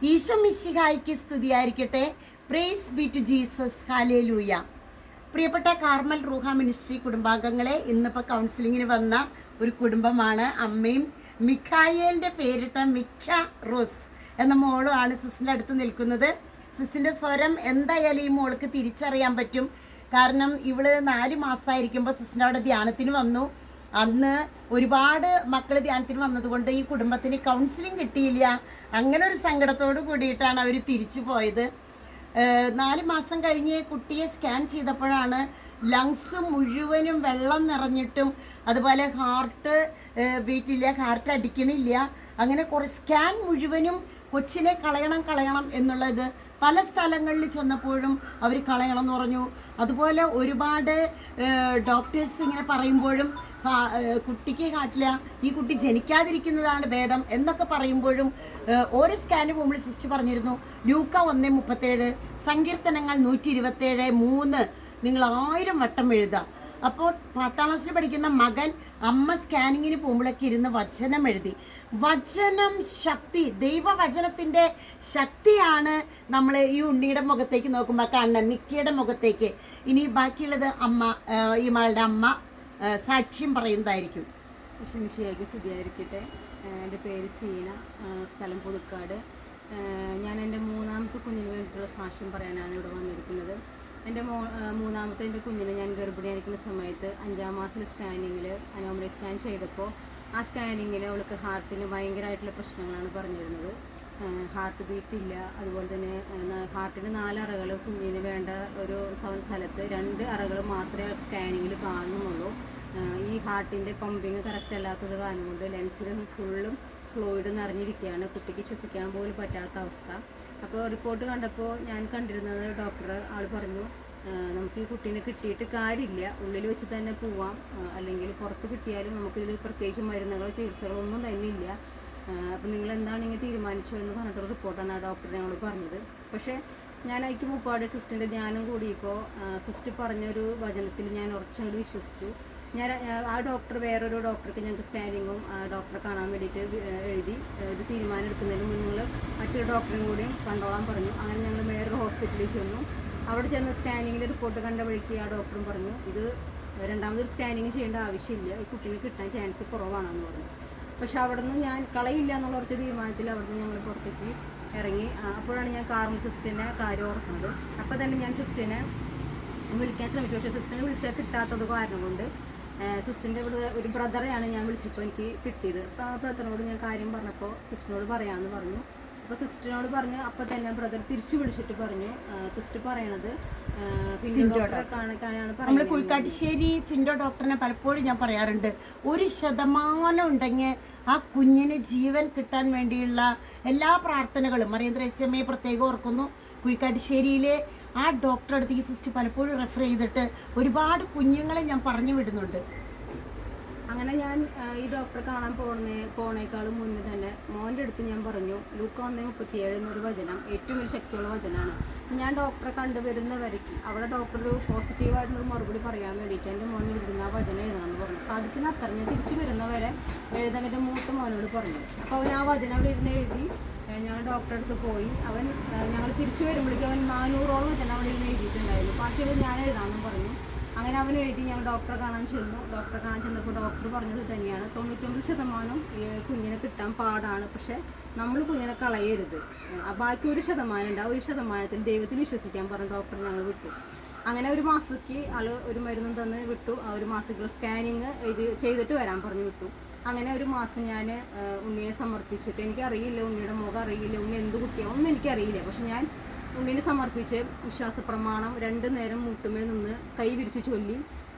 ഈശോ മിശിഹായ്ക്ക് സ്തുതിയായിരിക്കട്ടെ. Praise be to Jesus. Hallelujah. പ്രിയപ്പെട്ട കാർമൽ റൂഹ മിനിസ്ട്രി കുടുംബാംഗങ്ങളെ, ഇന്നിപ്പോൾ കൗൺസിലിങ്ങിന് വന്ന ഒരു കുടുംബമാണ്. അമ്മയും മിഖായേലിൻ്റെ പേരിട്ട മിഖ റോസ് എന്ന മോളും ആണ് സിസിൻ്റെ അടുത്ത് നിൽക്കുന്നത്. സിസിൻ്റെ സ്വരം എന്തായാലും ഈ മോൾക്ക് തിരിച്ചറിയാൻ പറ്റും. കാരണം ഇവള് 4 മാസമായിരിക്കുമ്പോൾ സിസിൻ്റെ അവിടെ ധ്യാനത്തിന് വന്നു. അന്ന് ഒരുപാട് മക്കൾ ധ്യാനത്തിന് വന്നതുകൊണ്ട് ഈ കുടുംബത്തിന് കൗൺസിലിംഗ് കിട്ടിയില്ല. അങ്ങനെ ഒരു സങ്കടത്തോട് കൂടിയിട്ടാണ് അവർ തിരിച്ചു പോയത്. 4 മാസം കഴിഞ്ഞ് കുട്ടിയെ സ്കാൻ ചെയ്തപ്പോഴാണ് ലങ്സ് മുഴുവനും വെള്ളം നിറഞ്ഞിട്ടും അതുപോലെ ഹാർട്ട് ബീറ്റില്ല, ഹാർട്ട് അടിക്കണില്ല. അങ്ങനെ കുറേ സ്കാൻ മുഴുവനും കൊച്ചിനെ കളയണം എന്നുള്ളത് പല സ്ഥലങ്ങളിൽ ചെന്നപ്പോഴും അവർ കളയണം എന്ന് പറഞ്ഞു. അതുപോലെ ഒരുപാട് ഡോക്ടേഴ്സ് ഇങ്ങനെ പറയുമ്പോഴും കുട്ടിക്ക് കാട്ടില്ല, ഈ കുട്ടി ജനിക്കാതിരിക്കുന്നതാണ് ഭേദം എന്നൊക്കെ പറയുമ്പോഴും ഓരോ സ്കാന് പോകുമ്പോൾ സിസ്റ്റർ പറഞ്ഞിരുന്നു, ലൂക്ക 1:37, സങ്കീർത്തനങ്ങൾ 127:3 നിങ്ങൾ 1000 വട്ടം എഴുതാം. അപ്പോൾ 10ാം ക്ലാസ്സിൽ പഠിക്കുന്ന മകൻ അമ്മ സ്കാനിങ്ങിന് പോകുമ്പോഴൊക്കെ ഇരുന്ന് വചനം എഴുതി. വചനം ശക്തി, ദൈവവചനത്തിൻ്റെ ശക്തിയാണ് നമ്മൾ ഈ ഉണ്ണിയുടെ മുഖത്തേക്ക് നോക്കുമ്പോൾ കാണുന്നത്, മിക്കയുടെ മുഖത്തേക്ക്. ഇനി ബാക്കിയുള്ളത് അമ്മ, ഈ മകളുടെ അമ്മ സാക്ഷ്യം പറയുന്നതായിരിക്കും. ശിമിഷിയാക്കി സ്തുതിയായിരിക്കട്ടെ. എൻ്റെ പേര് സീന, സ്ഥലം പുതുക്കാട്. ഞാൻ എൻ്റെ 3ാമത്തെ കുഞ്ഞിന് വേണ്ടിയിട്ടുള്ള സാക്ഷ്യം പറയാനാണ് ഇവിടെ വന്നിരിക്കുന്നത്. എൻ്റെ മൂന്നാമത്തെ എൻ്റെ കുഞ്ഞിനെ ഞാൻ ഗർഭിണിയായിരിക്കുന്ന സമയത്ത് 5ാം മാസത്തിലെ സ്കാനിങ്ങിൽ അനോമലി സ്കാൻ ചെയ്തപ്പോൾ ആ സ്കാനിങ്ങിൽ അവൾക്ക് ഹാർട്ടിന് ഭയങ്കരമായിട്ടുള്ള പ്രശ്നങ്ങളാണ് പറഞ്ഞിരുന്നത്. ഹാർട്ട് ബീറ്റ് ഇല്ല, അതുപോലെ തന്നെ ഹാർട്ടിന് 4 അറകൾ, കുഞ്ഞിന് വേണ്ട ഒരു സ്ഥലത്ത് 2 അറകൾ മാത്രമേ സ്കാനിങ്ങിൽ കാണുന്നുള്ളൂ. ഈ ഹാർട്ടിൻ്റെ പമ്പിങ് കറക്റ്റ് അല്ലാത്തത് കാരണം കൊണ്ട് ലെൻസിൽ ഫുള്ളും ഫ്ലൂയിഡ് നിറഞ്ഞിരിക്കുകയാണ്. കുട്ടിക്ക് ശ്വസിക്കാൻ പോലും പറ്റാത്ത അവസ്ഥ. അപ്പോൾ റിപ്പോർട്ട് കണ്ടപ്പോൾ ഞാൻ കണ്ടിരുന്നത് ആൾ പറഞ്ഞു, നമുക്ക് ഈ കുട്ടീനെ കിട്ടിയിട്ട് കാര്യമില്ല, ഉള്ളിൽ വെച്ച് തന്നെ പോവാം, അല്ലെങ്കിൽ പുറത്ത് കിട്ടിയാലും നമുക്കിതിൽ പ്രത്യേകിച്ച് മരുന്നുകൾ ചികിത്സകളൊന്നും തന്നെ ഇല്ല. അപ്പം നിങ്ങൾ എന്താണ് ഇങ്ങനെ തീരുമാനിച്ചു എന്ന് പറഞ്ഞിട്ടൊരു റിപ്പോർട്ടാണ് ആ ഡോക്ടർ ഞങ്ങൾ പറഞ്ഞത്. പക്ഷേ ഞാൻ അതിക്ക് മുപ്പാട് സിസ്റ്ററിൻ്റെ ധ്യാനം കൂടിയപ്പോൾ സിസ്റ്റർ പറഞ്ഞൊരു വചനത്തിൽ ഞാൻ ഉറച്ചങ്ങോട്ട് വിശ്വസിച്ചു. ഞാൻ ആ ഡോക്ടർ വേറൊരു ഡോക്ടർക്ക് ഞങ്ങൾക്ക് സ്കാനിങ്ങും ഡോക്ടറെ കാണാൻ വേണ്ടിയിട്ട് എഴുതി. ഇത് തീരുമാനം എടുക്കുന്നതിന് മുന്നേ നിങ്ങൾ മറ്റൊരു ഡോക്ടറും കൂടി കണ്ടോളാൻ പറഞ്ഞു. അങ്ങനെ ഞങ്ങൾ വേറൊരു ഹോസ്പിറ്റലിൽ ചെന്നു. അവിടെ ചെന്ന് സ്കാനിങ്ങിൻ്റെ റിപ്പോർട്ട് കണ്ട വഴിക്ക് ആ ഡോക്ടറും പറഞ്ഞു, ഇത് 2ാമതൊരു സ്കാനിങ് ചെയ്യേണ്ട ആവശ്യമില്ല, ഈ കുട്ടീനെ കിട്ടാൻ ചാൻസ് കുറവാണെന്ന് പറഞ്ഞു. പക്ഷെ അവിടെ നിന്ന് ഞാൻ കളയില്ല എന്നുള്ള ഒറ്റ തീരുമാനത്തിൽ അവിടെ നിന്ന് ഞങ്ങൾ പുറത്തേക്ക് ഇറങ്ങി. അപ്പോഴാണ് ഞാൻ കാർമൽ സിസ്റ്ററിൻ്റെ കാര്യം ഓർക്കുന്നത്. അപ്പോൾ തന്നെ ഞാൻ സിസ്റ്ററിനെ വിളിക്കാൻ ശ്രമിച്ചു. പക്ഷേ സിസ്റ്ററിനെ വിളിച്ചാൽ കിട്ടാത്തത് കാരണം കൊണ്ട് സിസ്റ്ററിൻ്റെ ഇവിടെ ഒരു ബ്രദറെയാണ് ഞാൻ വിളിച്ചപ്പോൾ എനിക്ക് കിട്ടിയത്. അപ്പോൾ ആ ബ്രദറിനോട് ഞാൻ കാര്യം പറഞ്ഞപ്പോൾ സിസ്റ്ററിനോട് പറയാമെന്ന് പറഞ്ഞു. അപ്പോൾ സിസ്റ്ററിനോട് പറഞ്ഞ് അപ്പോൾ തന്നെ ബ്രദർ തിരിച്ചു വിളിച്ചിട്ട് പറഞ്ഞു, സിസ്റ്റർ പറയണത് ഫിൻഡോ ഡോക്ടറെ കാണിക്കാനാണ്. നമ്മൾ കുഴിക്കാട്ടുശ്ശേരി ഫിൻഡോ ഡോക്ടറിനെ പലപ്പോഴും ഞാൻ പറയാറുണ്ട്, 1% ഉണ്ടെങ്കിൽ ആ കുഞ്ഞിന് ജീവൻ കിട്ടാൻ വേണ്ടിയുള്ള എല്ലാ പ്രാർത്ഥനകളും മറിയം ത്രേസ്യമ്മയെ പ്രത്യേകം ഓർക്കുന്നു. കുഴിക്കാട്ടുശ്ശേരിയിലെ ആ ഡോക്ടറെ അടുത്തേക്ക് സിസ്റ്റർ പലപ്പോഴും റെഫർ ചെയ്തിട്ട് ഒരുപാട് കുഞ്ഞുങ്ങളെ ഞാൻ പറഞ്ഞു വിടുന്നുണ്ട്. അങ്ങനെ ഞാൻ ഈ ഡോക്ടറെ കാണാൻ പോണേക്കാളും മുന്നേ തന്നെ മോൻ്റെ അടുത്ത് ഞാൻ പറഞ്ഞു, ലൂക്ക 1:37 എന്നൊരു വചനം ഏറ്റവും വലിയ ശക്തിയുള്ള വചനമാണ്. ഞാൻ ഡോക്ടറെ കണ്ടുവരുന്ന വരയ്ക്ക് അവിടെ ഡോക്ടർ ഒരു പോസിറ്റീവായിട്ടുള്ളൊരു മറുപടി പറയാൻ വേണ്ടിയിട്ട് എൻ്റെ മോനെ എഴുതുന്ന ആ വചനം എഴുതണമെന്ന് പറഞ്ഞു. സാധിക്കുന്ന അത്ര ഞാൻ തിരിച്ചു വരുന്നവരെ എഴുതാൻ എൻ്റെ മൂത്ത മോനോട് പറഞ്ഞു. അപ്പോൾ അവൻ ആ വചനം അവിടെ ഇരുന്ന് എഴുതി. ഞങ്ങൾ ഡോക്ടറെ അടുത്ത് പോയി. ഞങ്ങൾ തിരിച്ചു വരുമ്പോഴേക്കും അവൻ 400ഓളം വചനം അവിടെ ഇരുന്ന് എഴുതിയിട്ടുണ്ടായിരുന്നു. ബാക്കിയുള്ളത് ഞാൻ എഴുതാമെന്നും പറഞ്ഞു. അങ്ങനെ അവൻ എഴുതി. ഞങ്ങൾ ഡോക്ടറെ കാണാൻ ചെന്നു. ഡോക്ടറെ കാണാൻ ചെന്നപ്പോൾ ഡോക്ടർ പറഞ്ഞത് തന്നെയാണ്, 99% കുഞ്ഞിനെ കിട്ടാൻ പാടാണ്, പക്ഷേ നമ്മൾ കുഞ്ഞിനെ കളയരുത്, ബാക്കി 1% ഉണ്ട്, ആ 1%ത്തിൽ ദൈവത്തിൽ വിശ്വസിക്കാൻ പറഞ്ഞ ഡോക്ടർ ഞങ്ങൾ വിട്ടു. അങ്ങനെ 1 മാസത്തേക്ക് ആൾ ഒരു മരുന്നും തന്ന് വിട്ടു. ആ 1 മാസത്തേക്കുള്ള സ്കാനിങ് ഇത് ചെയ്തിട്ട് വരാൻ പറഞ്ഞു വിട്ടു. അങ്ങനെ 1 മാസം ഞാൻ ഉണ്ണിയെ സമർപ്പിച്ചിട്ട്, എനിക്കറിയില്ല ഉണ്ണിയുടെ മുഖം അറിയില്ല, ഉണ്ണി എന്ത് കുട്ടിയാണ് ഒന്നും എനിക്കറിയില്ല. പക്ഷെ ഞാൻ ഉണ്ണിനെ സമർപ്പിച്ച് വിശ്വാസപ്രമാണം 2 നേരം മുട്ടുമേൽ നിന്ന് കൈ വിരിച്ച് ചൊല്ലി,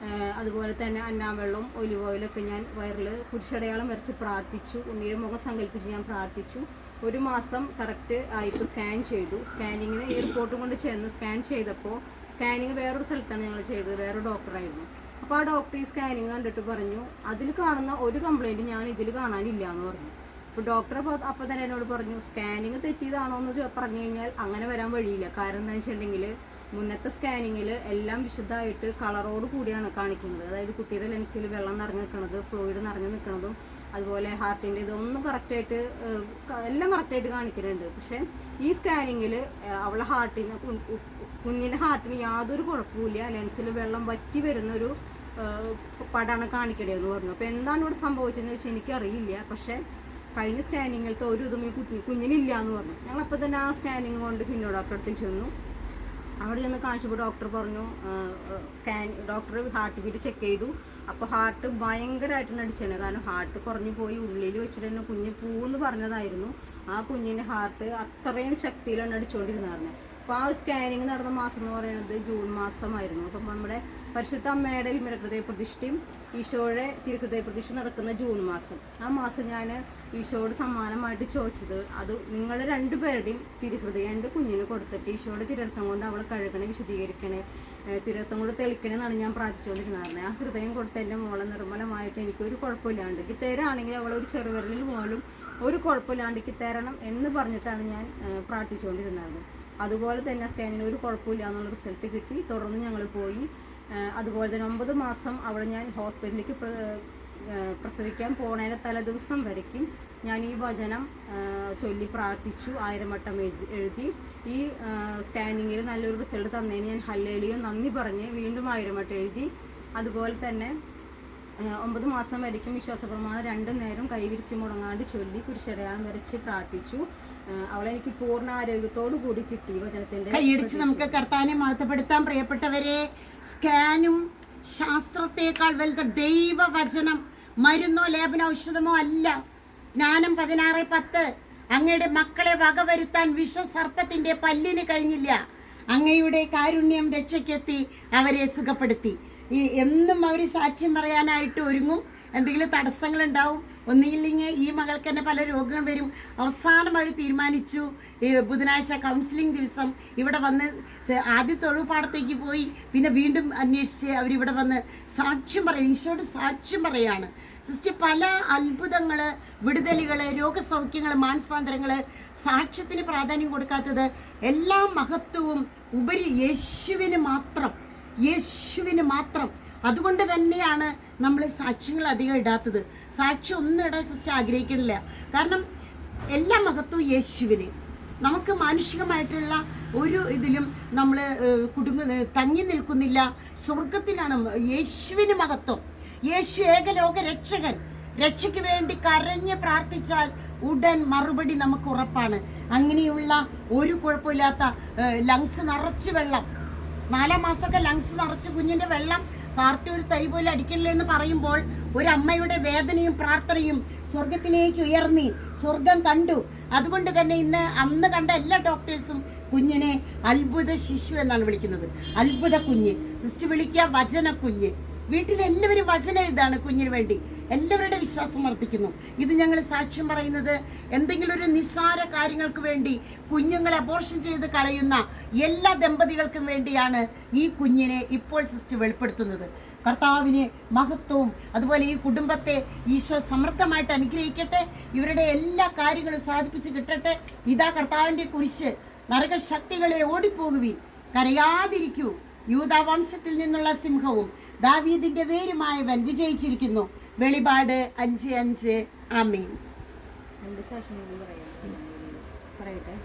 അതുപോലെ തന്നെ അന്നാവെള്ളവും ഒലിവ് ഓയിലൊക്കെ ഞാൻ വയറിൽ കുരിശടയാളം വരച്ച് പ്രാർത്ഥിച്ചു. ഉണ്ണിയുടെ മുഖം സങ്കല്പിച്ച് ഞാൻ പ്രാർത്ഥിച്ചു. 1 മാസം കറക്റ്റ് ആയിട്ട് സ്കാൻ ചെയ്തു. സ്കാനിങ്ങിന് ഈ റിപ്പോർട്ടും കൊണ്ട് ചെന്ന് സ്കാൻ ചെയ്തപ്പോൾ സ്കാനിങ് വേറൊരു സ്ഥലത്താണ് ഞങ്ങൾ ചെയ്തത്, വേറൊരു ഡോക്ടറായിരുന്നു. അപ്പോൾ ആ ഡോക്ടർ ഈ സ്കാനിങ് കണ്ടിട്ട് പറഞ്ഞു, അതിൽ കാണുന്ന ഒരു കംപ്ലയിൻറ്റ് ഞാൻ ഇതിൽ കാണാനില്ല എന്ന് പറഞ്ഞു. അപ്പോൾ ഡോക്ടർ അപ്പോൾ തന്നെ എന്നോട് പറഞ്ഞു, സ്കാനിങ് തെറ്റിയതാണോ എന്ന് പറഞ്ഞു കഴിഞ്ഞാൽ അങ്ങനെ വരാൻ വഴിയില്ല. കാരണം എന്താണെന്ന് വെച്ചിട്ടുണ്ടെങ്കിൽ മുന്നത്തെ സ്കാനിങ്ങിൽ എല്ലാം വിശദമായിട്ട് കളറോട് കൂടിയാണ് കാണിക്കുന്നത്. അതായത് കുട്ടിയുടെ ലെൻസിൽ വെള്ളം നിറഞ്ഞു നിൽക്കുന്നതും ഫ്ലൂയിഡ് നിറഞ്ഞു നിൽക്കുന്നതും അതുപോലെ ഹാർട്ടിൻ്റെ ഇതൊന്നും കറക്റ്റായിട്ട് എല്ലാം കറക്റ്റായിട്ട് കാണിക്കുന്നുണ്ട്. പക്ഷേ ഈ സ്കാനിങ്ങിൽ അവളെ ഹാർട്ടിന് കുഞ്ഞിൻ്റെ ഹാർട്ടിന് യാതൊരു കുഴപ്പമില്ല, ലെൻസിൽ വെള്ളം വറ്റി വരുന്നൊരു പടാണ് കാണിക്കണേന്ന് പറഞ്ഞു. അപ്പോൾ എന്താണ് ഇവിടെ സംഭവിച്ചതെന്ന് ചോദിച്ചാൽ എനിക്കറിയില്ല. പക്ഷേ കഴിഞ്ഞ സ്കാനിങ്ങിലത്തെ ഒരു ഇതും ഈ കുഞ്ഞിനില്ല എന്ന് പറഞ്ഞു. ഞങ്ങളപ്പോൾ തന്നെ ആ സ്കാനിങ് കൊണ്ട് പിന്നെ ഡോക്ടറെ അടുത്ത് ചെന്നു. അവിടെ ചെന്ന് കാണിച്ചപ്പോൾ ഡോക്ടർ പറഞ്ഞു, ഡോക്ടർ ഹാർട്ട് ബീറ്റ് ചെക്ക് ചെയ്തു. അപ്പോൾ ഹാർട്ട് ഭയങ്കരമായിട്ടാണ് അടിച്ചത്. കാരണം ഹാർട്ട് കുറഞ്ഞു പോയി, ഉള്ളിൽ വെച്ചിട്ട് തന്നെ കുഞ്ഞ് പൂന്ന് പറഞ്ഞതായിരുന്നു. ആ കുഞ്ഞിൻ്റെ ഹാർട്ട് അത്രയും ശക്തിയിലാണ് അടിച്ചുകൊണ്ടിരുന്നത്. അപ്പോൾ ആ സ്കാനിങ് നടന്ന മാസം എന്ന് പറയുന്നത് ജൂൺ മാസമായിരുന്നു. അപ്പം നമ്മുടെ പരിശുദ്ധ അമ്മയുടെ വിമല ഹൃദയ പ്രതിഷ്ഠയും ഈശോയുടെ തിരുഹൃദയ പ്രതിഷ്ഠ നടക്കുന്ന ജൂൺ മാസം. ആ മാസം ഞാൻ ഈശോയോട് സമ്മാനമായിട്ട് ചോദിച്ചത് അത് നിങ്ങളുടെ രണ്ടുപേരുടെയും തിരുഹൃദയം എൻ്റെ കുഞ്ഞിന് കൊടുത്തിട്ട് ഈശോയുടെ തിരർത്ഥം കൊണ്ട് അവളെ കഴുകണേ, വിശദീകരിക്കണേ, തിരർത്ഥം കൊണ്ട് തെളിക്കണേ എന്നാണ് ഞാൻ പ്രാർത്ഥിച്ചുകൊണ്ടിരുന്നത്. ആ ഹൃദയം കൊടുത്ത എൻ്റെ മോളെ നിർമ്മലമായിട്ട് എനിക്കൊരു കുഴപ്പമില്ലാണ്ട് തരാണെങ്കിൽ അവളൊരു ചെറുവിരലിൽ പോലും ഒരു കുഴപ്പമില്ലാണ്ട് തരണം എന്ന് പറഞ്ഞിട്ടാണ് ഞാൻ പ്രാർത്ഥിച്ചുകൊണ്ടിരുന്നത്. അതുപോലെ തന്നെ സ്കാനിന് ഒരു കുഴപ്പമില്ല എന്നുള്ള റിസൾട്ട് കിട്ടി. തുടർന്ന് ഞങ്ങൾ പോയി. അതുപോലെ തന്നെ 9 മാസം അവിടെ ഞാൻ ഹോസ്പിറ്റലിലേക്ക് പ്രസവിക്കാൻ പോണതിൻ്റെ തലേദിവസം വരയ്ക്കും ഞാൻ ഈ വചനം ചൊല്ലി പ്രാർത്ഥിച്ചു. 1000 വട്ടം എഴുതി. ഈ സ്കാനിങ്ങിൽ നല്ലൊരു റിസൾട്ട് തന്നതിന് ഞാൻ ഹല്ലേലൂയ നന്ദി പറഞ്ഞ് വീണ്ടും 1000 വട്ടം എഴുതി. അതുപോലെ തന്നെ 9 മാസം വരയ്ക്കും വിശ്വാസപ്രമാണം 2 നേരം കൈവിരിച്ച് മുടങ്ങാണ്ട് ചൊല്ലി കുരിശടയാളം വരച്ച് പ്രാർത്ഥിച്ചു. അവളെ എനിക്ക് പൂർണ്ണ ആരോഗ്യത്തോടു കൂടി കിട്ടി. വചനത്തിന്റെ കൈയടിച്ച് നമുക്ക് കർത്താവിനെ മഹത്വപ്പെടുത്താം. പ്രിയപ്പെട്ടവരെ, സ്കാനും ശാസ്ത്രത്തെക്കാൾ വലുത് ദൈവവചനം മരുന്നോ ലേപന ഔഷധമോ അല്ല. ജ്ഞാനം 16:10 അങ്ങയുടെ മക്കളെ വകവരുത്താൻ വിഷസർപ്പത്തിന്റെ പല്ലിന് കഴിഞ്ഞില്ല, അങ്ങയുടെ കാരുണ്യം രക്ഷയ്ക്കെത്തി അവരെ സുഖപ്പെടുത്തി. എന്നും അവർ സാക്ഷ്യം പറയാനായിട്ട് ഒരുങ്ങും. എന്തെങ്കിലും തടസ്സങ്ങളുണ്ടാവും. ഒന്നുമില്ലെങ്കിൽ ഈ മകൾക്ക് തന്നെ പല രോഗങ്ങൾ വരും. അവസാനം അവർ തീരുമാനിച്ചു ബുധനാഴ്ച കൗൺസിലിംഗ് ദിവസം ഇവിടെ വന്ന് ആദ്യത്തെ ഒഴിവുപാടത്തേക്ക് പോയി. പിന്നെ വീണ്ടും അന്വേഷിച്ച് അവരിവിടെ വന്ന് സാക്ഷ്യം പറയും. ഈശോയോട് സാക്ഷ്യം പറയാണ്. സിസ്റ്റർ, പല അത്ഭുതങ്ങൾ, വിടുതലുകൾ, രോഗസൗഖ്യങ്ങൾ, മാനസാന്തരങ്ങൾ, സാക്ഷ്യത്തിന് പ്രാധാന്യം കൊടുക്കാത്തത് എല്ലാ മഹത്വവും ഉപരി യേശുവിന് മാത്രം, യേശുവിന് മാത്രം. അതുകൊണ്ട് തന്നെയാണ് നമ്മൾ സാക്ഷ്യങ്ങൾ അധികം ഇടാത്തത്. സാക്ഷ്യം ഒന്നും ഇടാൻ സിസ്റ്റർ ആഗ്രഹിക്കണില്ല. കാരണം എല്ലാ മഹത്വവും യേശുവിന്. നമുക്ക് മാനുഷികമായിട്ടുള്ള ഒരു ഇതിലും നമ്മൾ തങ്ങി നിൽക്കുന്നില്ല. സ്വർഗത്തിലാണ് യേശുവിന് മഹത്വം. യേശു ഏകലോക രക്ഷകൻ. രക്ഷയ്ക്ക് വേണ്ടി കരഞ്ഞ് പ്രാർത്ഥിച്ചാൽ ഉടൻ മറുപടി നമുക്ക് ഉറപ്പാണ്. അങ്ങനെയുള്ള ഒരു കുഴപ്പമില്ലാത്ത ലങ്സ് നിറച്ച് വെള്ളം, 4 മാസമൊക്കെ ലങ്സ് നിറച്ച് കുഞ്ഞിൻ്റെ വെള്ളം കാർട്ടി ഒരു തൈ പോലെ അടിക്കണില്ല എന്ന് പറയുമ്പോൾ ഒരു അമ്മയുടെ വേദനയും പ്രാർത്ഥനയും സ്വർഗത്തിലേക്ക് ഉയർന്നി സ്വർഗം കണ്ടു. അതുകൊണ്ട് തന്നെ അന്ന് കണ്ട എല്ലാ ഡോക്ടേഴ്സും കുഞ്ഞിനെ അത്ഭുത ശിശു എന്നാണ് വിളിക്കുന്നത്. അത്ഭുത കുഞ്ഞ്. സിസ്റ്റർ വിളിക്കുക വചന കുഞ്ഞ്. വീട്ടിലെല്ലാവരും വചനം എഴുതാണ് കുഞ്ഞിന് വേണ്ടി. എല്ലാവരുടെ വിശ്വാസം വർദ്ധിക്കുന്നു. ഇത് ഞങ്ങൾ സാക്ഷ്യം പറയുന്നത് എന്തെങ്കിലും ഒരു നിസ്സാര കാര്യങ്ങൾക്ക് വേണ്ടി കുഞ്ഞുങ്ങളെ അബോർഷൻ ചെയ്ത് കളയുന്ന എല്ലാ ദമ്പതികൾക്കും വേണ്ടിയാണ് ഈ കുഞ്ഞിനെ ഇപ്പോൾ സിസ്റ്റർ വെളിപ്പെടുത്തുന്നത്. കർത്താവിന് മഹത്വവും അതുപോലെ ഈ കുടുംബത്തെ ഈശോ സമൃദ്ധമായിട്ട് അനുഗ്രഹിക്കട്ടെ. ഇവരുടെ എല്ലാ കാര്യങ്ങളും സാധിപ്പിച്ച് കിട്ടട്ടെ. ഇതാ കർത്താവിൻ്റെ കുരിശ്. നരകശക്തികളെ ഓടിപ്പോകുവിൻ, കരയാതിരിക്കൂ. യൂദാ വംശത്തിൽ നിന്നുള്ള സിംഹവും ദാവീദിന്റെ വേരുമായവൻ വിജയിച്ചിരിക്കുന്നു. വെളിപാട് 5:5. ആമേൻ. പറയട്ടെ.